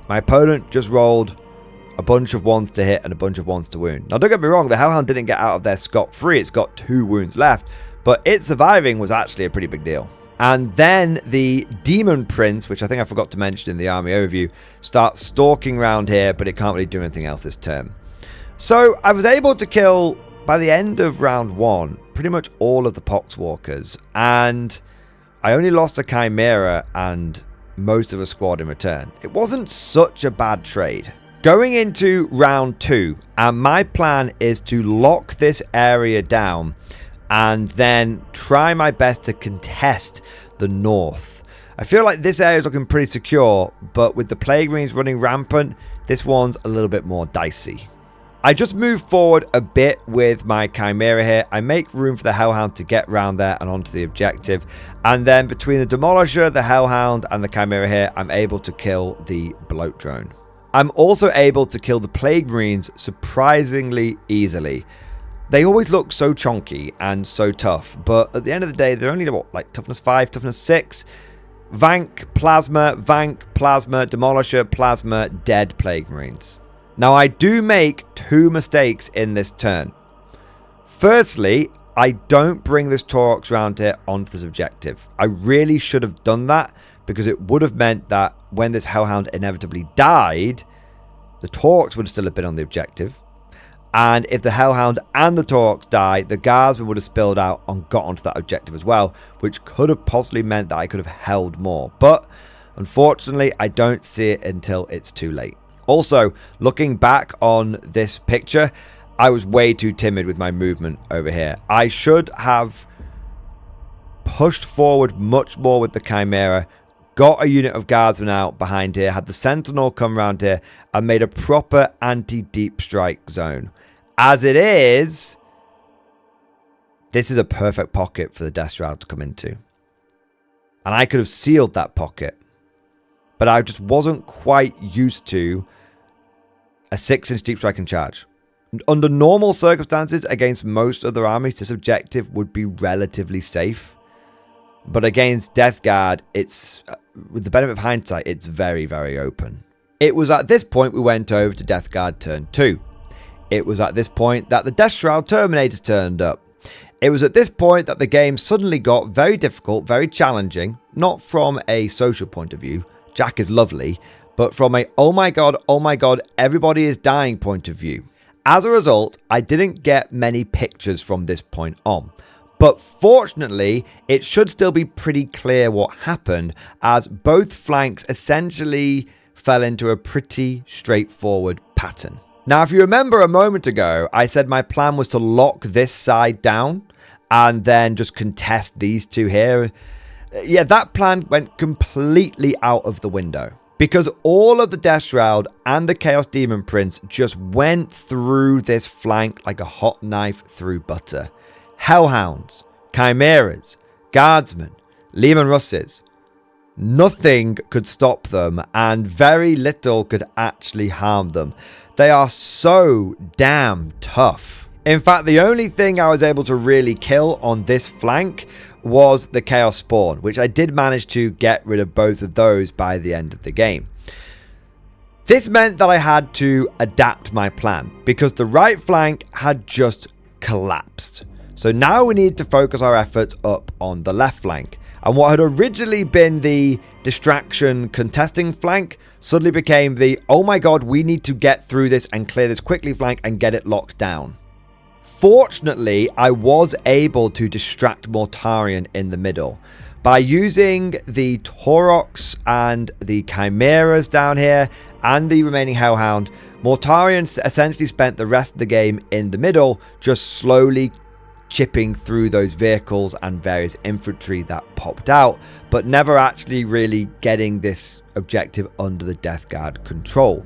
My opponent just rolled a bunch of ones to hit and a bunch of ones to wound. Now, don't get me wrong, the Hellhound didn't get out of there scot-free. It's got 2 wounds left, but it surviving was actually a pretty big deal. And then the Demon Prince, which I think I forgot to mention in the army overview, starts stalking around here, but it can't really do anything else this turn. So I was able to kill, by the end of round 1, pretty much all of the Poxwalkers, and I only lost a Chimera and most of a squad in return. It wasn't such a bad trade. Going into round 2, and my plan is to lock this area down and then try my best to contest the north. I feel like this area is looking pretty secure, but with the Plague Marines running rampant, this one's a little bit more dicey. I just move forward a bit with my Chimera here. I make room for the Hellhound to get round there and onto the objective. And then between the Demolisher, the Hellhound, and the Chimera here, I'm able to kill the Bloat Drone. I'm also able to kill the Plague Marines surprisingly easily. They always look so chonky and so tough, but at the end of the day, they're only, what, like toughness 5, toughness 6? Vank, Plasma, Demolisher, Plasma, dead Plague Marines. Now, I do make 2 mistakes in this turn. Firstly, I don't bring this Taurox round here onto this objective. I really should have done that, because it would have meant that when this Hellhound inevitably died, the Taurox would have still have been on the objective. And if the Hellhound and the Taurox die, the Guardsmen would have spilled out and got onto that objective as well, which could have possibly meant that I could have held more. But unfortunately, I don't see it until it's too late. Also, looking back on this picture, I was way too timid with my movement over here. I should have pushed forward much more with the Chimera, got a unit of Guardsmen out behind here, had the Sentinel come around here, and made a proper anti-deep strike zone. As it is, this is a perfect pocket for the Death Shroud to come into. And I could have sealed that pocket, but I just wasn't quite used to a 6-inch deep strike and charge. Under normal circumstances, against most other armies, this objective would be relatively safe. But against Death Guard, it's, with the benefit of hindsight, it's very, very open. It was at this point we went over to Death Guard turn 2. It was at this point that the Death Shroud Terminators turned up. It was at this point that the game suddenly got very difficult, very challenging, not from a social point of view, Jack is lovely, but from a oh my god, everybody is dying point of view. As a result, I didn't get many pictures from this point on. But fortunately, it should still be pretty clear what happened, as both flanks essentially fell into a pretty straightforward pattern. Now, if you remember a moment ago, I said my plan was to lock this side down and then just contest these two here. Yeah, that plan went completely out of the window, because all of the Death Shroud and the Chaos Demon Prince just went through this flank like a hot knife through butter. Hellhounds, Chimeras, Guardsmen, Leman Russes. Nothing could stop them, and very little could actually harm them. They are so damn tough. In fact, the only thing I was able to really kill on this flank was the Chaos Spawn, which I did manage to get rid of both of those by the end of the game. This meant that I had to adapt my plan, because the right flank had just collapsed. So now we need to focus our efforts up on the left flank. And what had originally been the distraction contesting flank suddenly became the, oh my god, we need to get through this and clear this quickly flank and get it locked down. Fortunately, I was able to distract Mortarion in the middle by using the Taurox and the Chimeras down here and the remaining Hellhound. Mortarion essentially spent the rest of the game in the middle, just slowly chipping through those vehicles and various infantry that popped out, but never actually really getting this objective under the Death Guard control.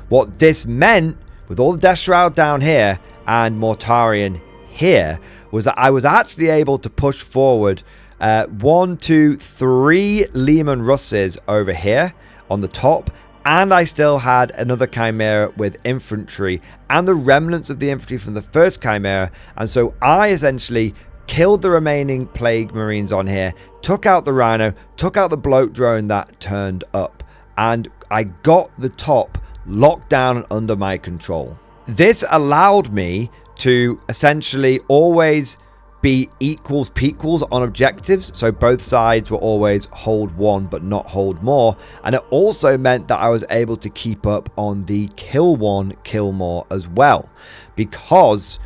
What this meant, with all the Death Shroud down here and Mortarion here, was that I was actually able to push forward 1, 2, 3 Leman Russes over here on the top, and I still had another Chimera with infantry and the remnants of the infantry from the first Chimera, and so I essentially killed the remaining Plague Marines on here, took out the Rhino, took out the bloat drone that turned up, and I got the top locked down and under my control. This allowed me to essentially always be equals pequals on objectives, so both sides were always hold one but not hold more, and it also meant that I was able to keep up on the kill one kill more as well, because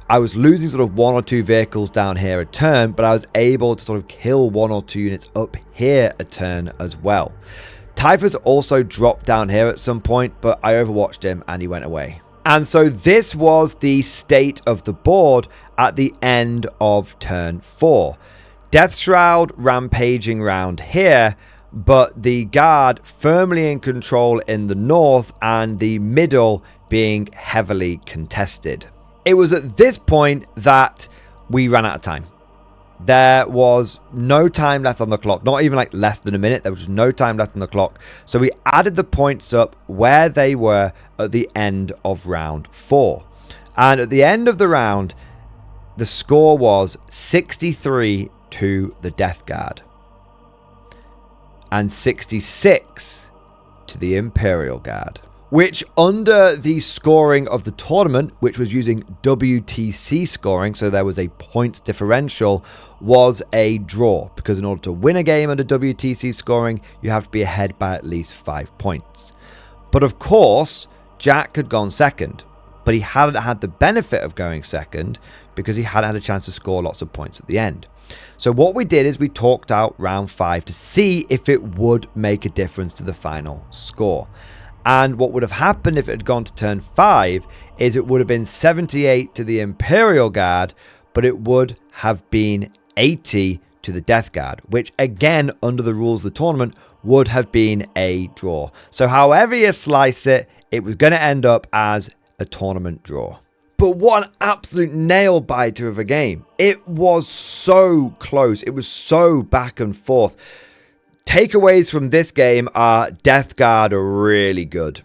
I was losing sort of 1 or 2 vehicles down here a turn, but I was able to sort of kill 1 or 2 units up here a turn as well. Typhus also dropped down here at some point, but I overwatched him and he went away. And so this was the state of the board at the end of turn 4. Death Shroud rampaging round here, but the guard firmly in control in the north and the middle being heavily contested. It was at this point that we ran out of time. There was no time left on the clock, not even like less than a minute. There was no time left on the clock. So we added the points up where they were at the end of round 4. And at the end of the round, the score was 63 to the Death Guard and 66 to the Imperial Guard, which under the scoring of the tournament, which was using WTC scoring, so there was a points differential, was a draw, because in order to win a game under WTC scoring, you have to be ahead by at least 5 points. But of course, Jack had gone second, but he hadn't had the benefit of going second because he hadn't had a chance to score lots of points at the end. So what we did is we talked out round 5 to see if it would make a difference to the final score. And what would have happened if it had gone to turn 5 is it would have been 78 to the Imperial Guard, but it would have been 80 to the Death Guard, which again, under the rules of the tournament, would have been a draw. So however you slice it, it was going to end up as a tournament draw. But what an absolute nail biter of a game. It was so close. It was so back and forth. Takeaways from this game are Death Guard are really good.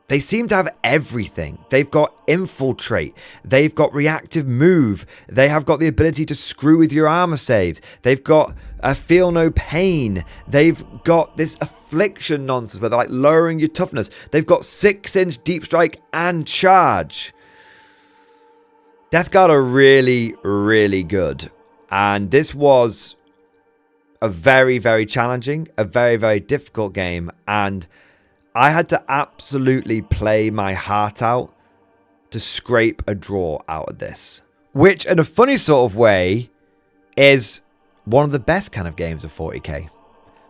They seem to have everything. They've got infiltrate. They've got reactive move. They have got the ability to screw with your armor saves. They've got feel no pain. They've got this affliction nonsense where they're like lowering your toughness. They've got 6-inch deep strike and charge. Death Guard are really, really good. And this was a very, very challenging, a very, very difficult game. And I had to absolutely play my heart out to scrape a draw out of this. Which, in a funny sort of way, is one of the best kind of games of 40k.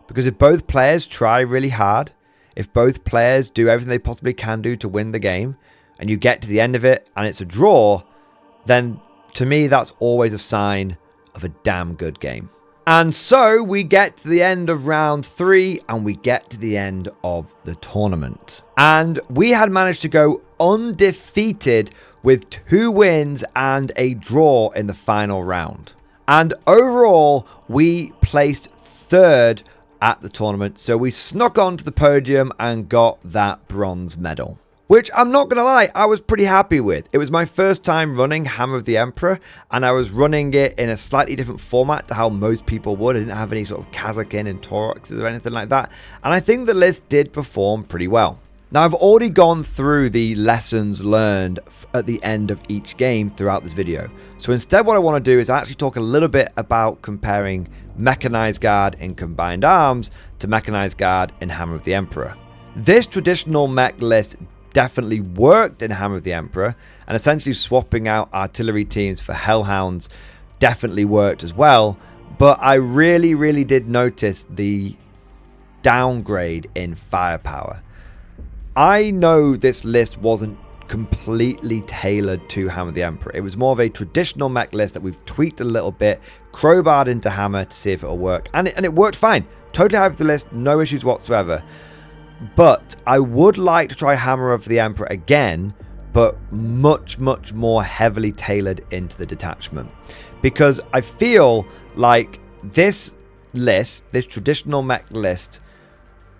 Because if both players try really hard, if both players do everything they possibly can do to win the game, and you get to the end of it and it's a draw, then to me that's always a sign of a damn good game. And so we get to the end of round 3 and we get to the end of the tournament. And we had managed to go undefeated with 2 wins and a draw in the final round. And overall, we placed 3rd at the tournament. So we snuck onto the podium and got that bronze medal, which I'm not going to lie, I was pretty happy with. It was my first time running Hammer of the Emperor, and I was running it in a slightly different format to how most people would. I didn't have any sort of Catachan and Tauroxes or anything like that. And I think the list did perform pretty well. Now, I've already gone through the lessons learned at the end of each game throughout this video. So instead, what I want to do is actually talk a little bit about comparing Mechanized Guard in Combined Arms to Mechanized Guard in Hammer of the Emperor. This traditional mech list definitely worked in Hammer of the Emperor, and essentially swapping out artillery teams for Hellhounds definitely worked as well, but I really did notice the downgrade in firepower. I know this list wasn't completely tailored to Hammer of the Emperor. It was more of a traditional mech list that we've tweaked a little bit, crowbarred into Hammer to see if it'll work, and it worked fine. Totally happy with the list, no issues whatsoever. But I would like to try Hammer of the Emperor again, but much more heavily tailored into the detachment, because I feel like this list, this traditional mech list,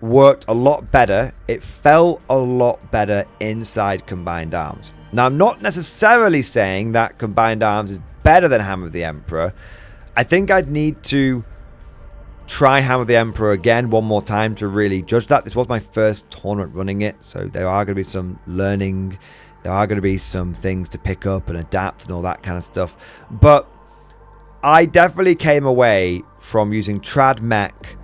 worked a lot better. It felt a lot better inside Combined Arms. Now, I'm not necessarily saying that Combined Arms is better than Hammer of the Emperor. I think I'd need to try Hammer of the Emperor again one more time to really judge that. This was my first tournament running it, so there are going to be some learning. There are going to be some things to pick up and adapt and all that kind of stuff. But I definitely came away from using Trad Mech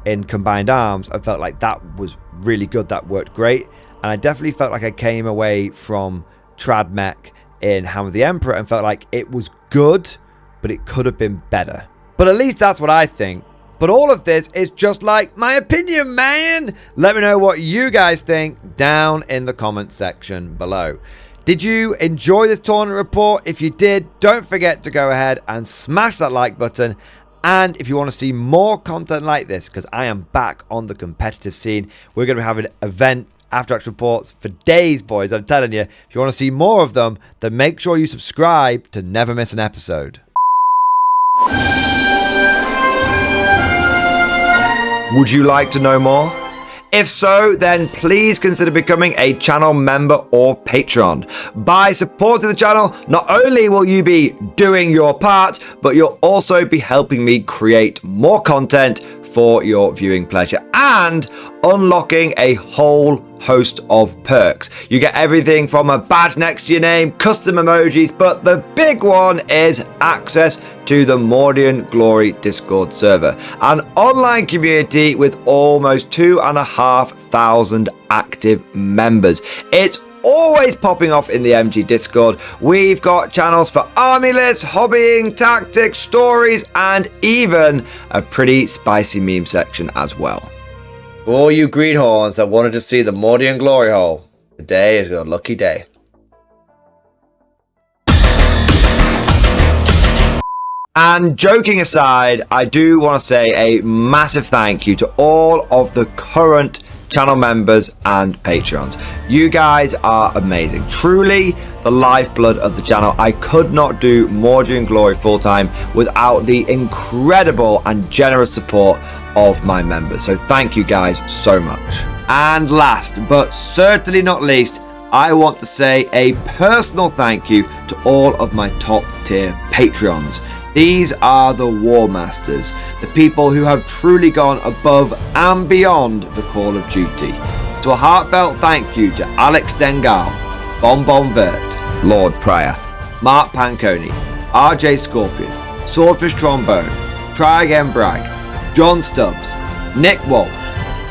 in Combined Arms. I felt like that was really good. That worked great. And I definitely felt like I came away from Trad Mech in Hammer of the Emperor and felt like it was good, but it could have been better. But at least that's what I think. But all of this is just like my opinion, man. Let me know what you guys think down in the comment section below. Did you enjoy this tournament report? If you did, don't forget to go ahead and smash that like button. And if you want to see more content like this, because I am back on the competitive scene, we're going to be having event after action reports for days, boys. I'm telling you, if you want to see more of them, then make sure you subscribe to never miss an episode. Would you like to know more? If so, then please consider becoming a channel member or patron. By supporting the channel, not only will you be doing your part, but you'll also be helping me create more content for your viewing pleasure and unlocking a whole host of perks. You get everything from a badge next to your name, custom emojis, but the big one is access to the Mordian Glory Discord server, an online community with almost 2,500 active members. It's always popping off in the MG Discord. We've got channels for army lists, hobbying, tactics, stories, and even a pretty spicy meme section as well. For all you greenhorns that wanted to see the Mordian Glory Hole, today is your lucky day. And joking aside, I do want to say a massive thank you to all of the current channel members and patrons. You guys are amazing. Truly the lifeblood of the channel. I could not do Mordian Glory full time without the incredible and generous support of my members. So thank you guys so much. And last but certainly not least, I want to say a personal thank you to all of my top tier Patreons. These are the War Masters, the people who have truly gone above and beyond the call of duty. So a heartfelt thank you to Alex Dengal, Bon Vert, Lord Pryor, Mark Panconi, RJ Scorpion, Swordfish Trombone, Try Again Bragg, John Stubbs, Nick Walsh,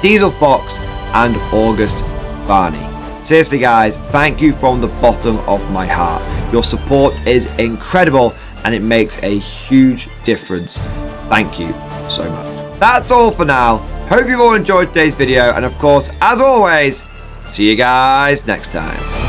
Diesel Fox, and August Barney. Seriously guys, thank you from the bottom of my heart. Your support is incredible and it makes a huge difference. Thank you so much. That's all for now. Hope you've all enjoyed today's video, and of course, as always, see you guys next time.